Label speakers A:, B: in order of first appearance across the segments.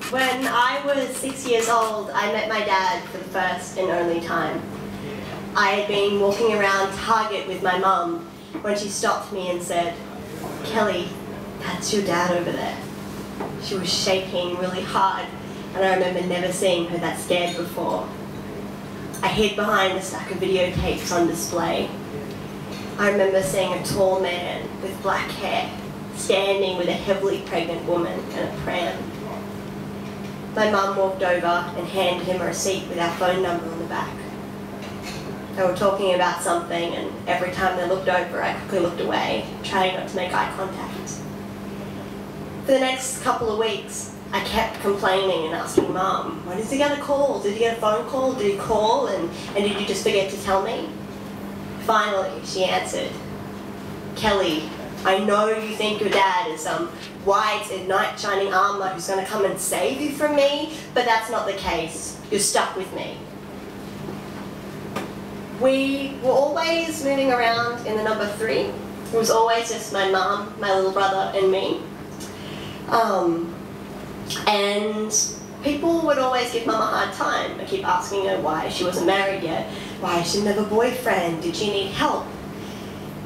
A: When I was 6 years old, I met my dad for the first and only time. I had been walking around Target with my mum when she stopped me and said, "Kelly, that's your dad over there." She was shaking really hard, and I remember never seeing her that scared before. I hid behind a stack of videotapes on display. I remember seeing a tall man with black hair standing with a heavily pregnant woman in a pram. My mum walked over and handed him a receipt with our phone number on the back. They were talking about something, and every time they looked over, I quickly looked away, trying not to make eye contact. For the next couple of weeks, I kept complaining and asking Mum, "When is he going to call? Did he get a phone call? Did he call? And did you just forget to tell me?" Finally, she answered, "Kelly, I know you think your dad is some white and knight-shining armor who's going to come and save you from me, but that's not the case. You're stuck with me." We were always moving around in the number 3. It was always just my mum, my little brother, and me. And people would always give Mum a hard time. I keep asking her why she wasn't married yet, why she didn't have a boyfriend, did she need help?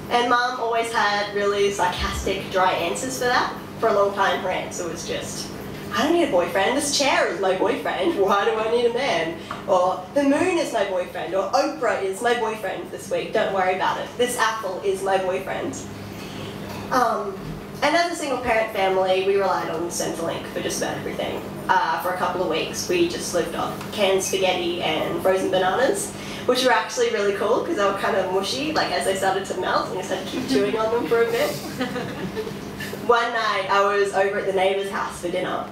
A: And Mum always had really sarcastic, dry answers for that. For a long time, her answer was just, "I don't need a boyfriend, this chair is my boyfriend, why do I need a man?" Or, "The moon is my boyfriend," or, "Oprah is my boyfriend this week, don't worry about it. This apple is my boyfriend." And as a single parent family, we relied on Centrelink for just about everything. For a couple of weeks, we just lived off canned spaghetti and frozen bananas, which were actually really cool because they were kind of mushy, like as they started to melt, and you just had to keep chewing on them for a bit. One night, I was over at the neighbour's house for dinner,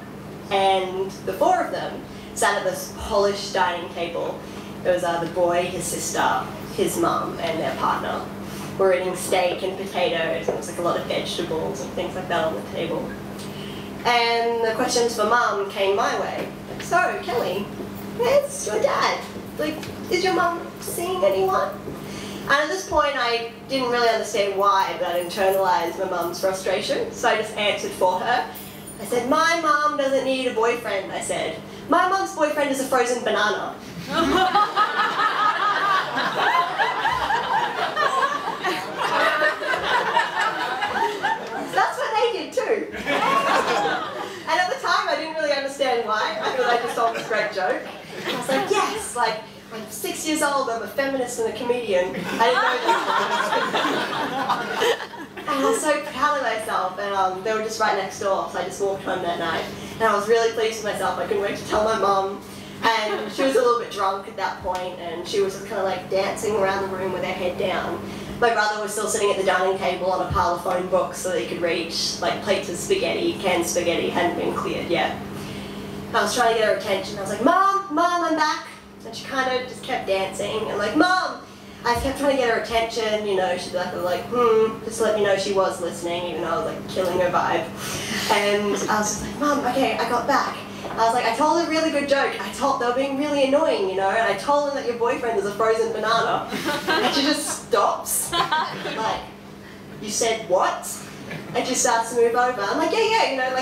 A: and the 4 of them sat at this polished dining table. There was the boy, his sister, his mum, and their partner. We're eating steak and potatoes, and there was like a lot of vegetables and things like that on the table. And the questions for Mum came my way. "So, Kelly, where's your dad? Like, is your mum seeing anyone?" And at this point, I didn't really understand why, but I'd internalized my mum's frustration, so I just answered for her. I said, "My mum doesn't need a boyfriend," I said. "My mum's boyfriend is a frozen banana." That's what they did too. And at the time, I didn't really understand why. I thought I just told this great joke. I was like, yes, like, I'm 6 years old, I'm a feminist and a comedian. I didn't know that. And I was so proud of myself, and they were just right next door, so I just walked home that night. And I was really pleased with myself. I couldn't wait to tell my mum. And she was a little bit drunk at that point, and she was just kind of like dancing around the room with her head down. My brother was still sitting at the dining table on a pile of phone books so that he could reach, like, plates of spaghetti, canned spaghetti hadn't been cleared yet. I was trying to get her attention. I was like, "Mom, Mom, I'm back." And she kind of just kept dancing, and like, "Mom!" I kept trying to get her attention, you know, she'd be like, just to let me know she was listening, even though I was like killing her vibe. And I was just like, "Mom, okay, I got back." I was like, "I told a really good joke. They were being really annoying, you know, and I told them that your boyfriend is a frozen banana." And she just stops, like, "You said what?" And she starts to move over. I'm like, yeah,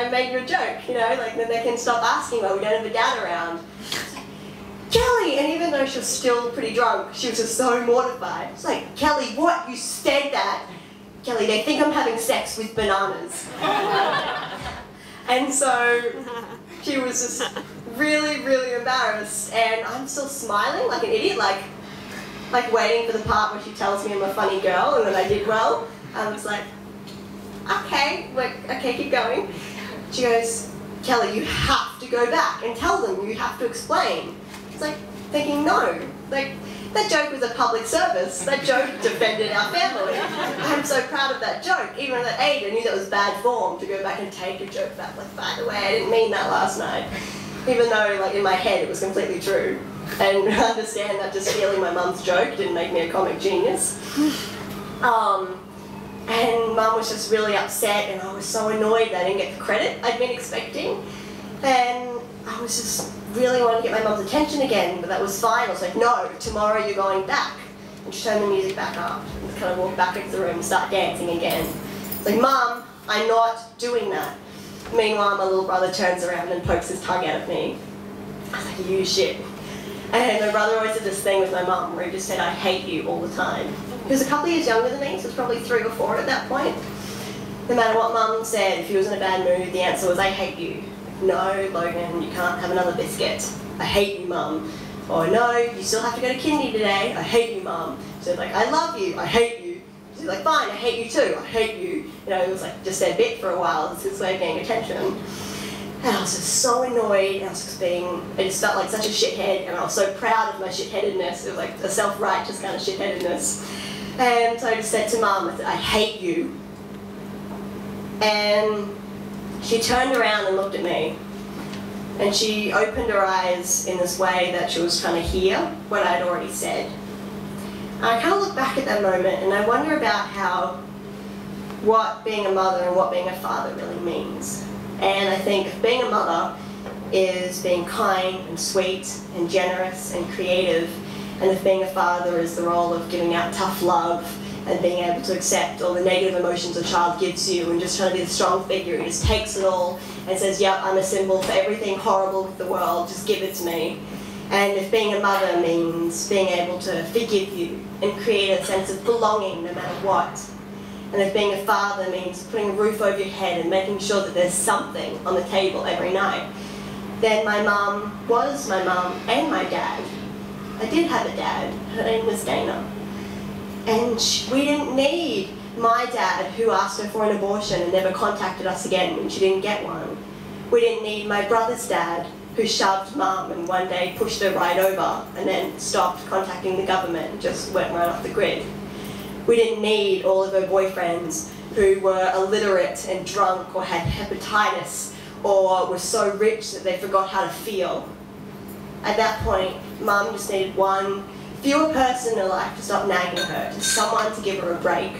A: I made you a joke, you know, like, then they can stop asking why we don't have a dad around. "Kelly!" And even though she was still pretty drunk, she was just so mortified. It's like, "Kelly, what? You said that?" "Kelly, they think I'm having sex with bananas." And so she was just really, really embarrassed, and I'm still smiling like an idiot, like waiting for the part where she tells me I'm a funny girl and that I did well. I was like, okay, keep going. She goes, "Kelly, you have to go back and tell them, you have to explain." It's like, thinking, no, like, that joke was a public service. That joke defended our family. I'm so proud of that joke. Even at that age, I knew that was bad form to go back and take a joke back. Like, by the way, I didn't mean that last night. Even though, like, in my head, it was completely true. And I understand that just stealing my mum's joke didn't make me a comic genius. And Mum was just really upset, and I was so annoyed that I didn't get the credit I'd been expecting. And I was just really wanting to get my mum's attention again, but that was fine. I was like, "No, tomorrow you're going back." And she turned the music back up and kind of walked back into the room and started dancing again. I was like, "Mum, I'm not doing that." Meanwhile, my little brother turns around and pokes his tongue out at me. I was like, you shit. And my brother always did this thing with my mum where he just said, I hate you all the time. He was a couple of years younger than me, so he was probably 3 or 4 at that point. No matter what mum said, if he was in a bad mood, the answer was, I hate you. No, Logan, you can't have another biscuit. I hate you, mum. Or no, you still have to go to kindy today. I hate you, mum. So like, I love you. I hate you. She's like, fine, I hate you too. I hate you. You know, it was like just their bit for a while. It's his way of getting attention. And I was just so annoyed. I just felt like such a shithead, and I was so proud of my shitheadedness. It was like a self-righteous kind of shitheadedness. And so I just said to mum, I said, I hate you. And she turned around and looked at me. And she opened her eyes in this way that she was trying to hear what I'd already said. And I kind of look back at that moment and I wonder about what being a mother and what being a father really means. And I think if being a mother is being kind and sweet and generous and creative, and if being a father is the role of giving out tough love and being able to accept all the negative emotions a child gives you and just trying to be the strong figure who just takes it all and says, yep, I'm a symbol for everything horrible with the world, just give it to me. And if being a mother means being able to forgive you and create a sense of belonging no matter what, and if being a father means putting a roof over your head and making sure that there's something on the table every night, then my mum was my mum and my dad. I did have a dad. Her name was Dana. And we didn't need my dad, who asked her for an abortion and never contacted us again when she didn't get one. We didn't need my brother's dad, who shoved mum and one day pushed her right over and then stopped contacting the government and just went right off the grid. We didn't need all of her boyfriends who were illiterate and drunk or had hepatitis or were so rich that they forgot how to feel. At that point, mum just needed one fewer person in her life to stop nagging her, just someone to give her a break.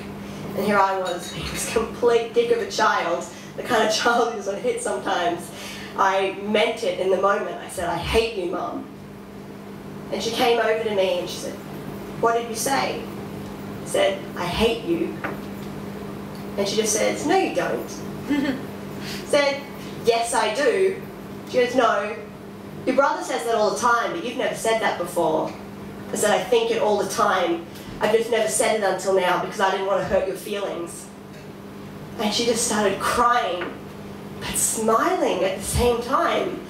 A: And here I was, being this complete dick of a child, the kind of child who doesn't hit sometimes. I meant it in the moment. I said, I hate you, Mum. And she came over to me and she said, what did you say? I said, I hate you. And she just says, no you don't. Said, yes I do. She goes, no, your brother says that all the time, but you've never said that before. I said, I think it all the time. I've just never said it until now because I didn't want to hurt your feelings. And she just started crying, but smiling at the same time.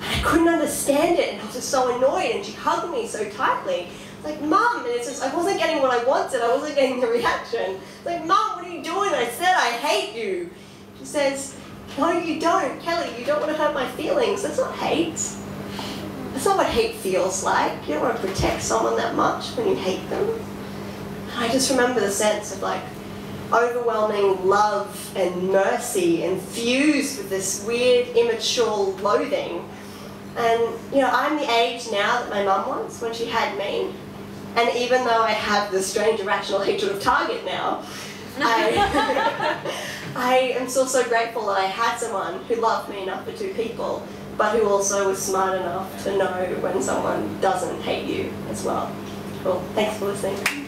A: And I couldn't understand it, and I was just so annoyed, and she hugged me so tightly. Like, Mum, and it's just, I wasn't getting what I wanted, I wasn't getting the reaction. Like, Mum, what are you doing? I said, I hate you. She says, no, you don't, Kelly, you don't want to hurt my feelings. That's not hate. That's not what hate feels like. You don't want to protect someone that much when you hate them. And I just remember the sense of like overwhelming love and mercy infused with this weird immature loathing. And you know, I'm the age now that my mum was when she had me. And even though I have this strange irrational hatred of Target now, I am still so grateful that I had someone who loved me enough for 2 people, but who also was smart enough to know when someone doesn't hate you as well. Cool. Thanks for listening.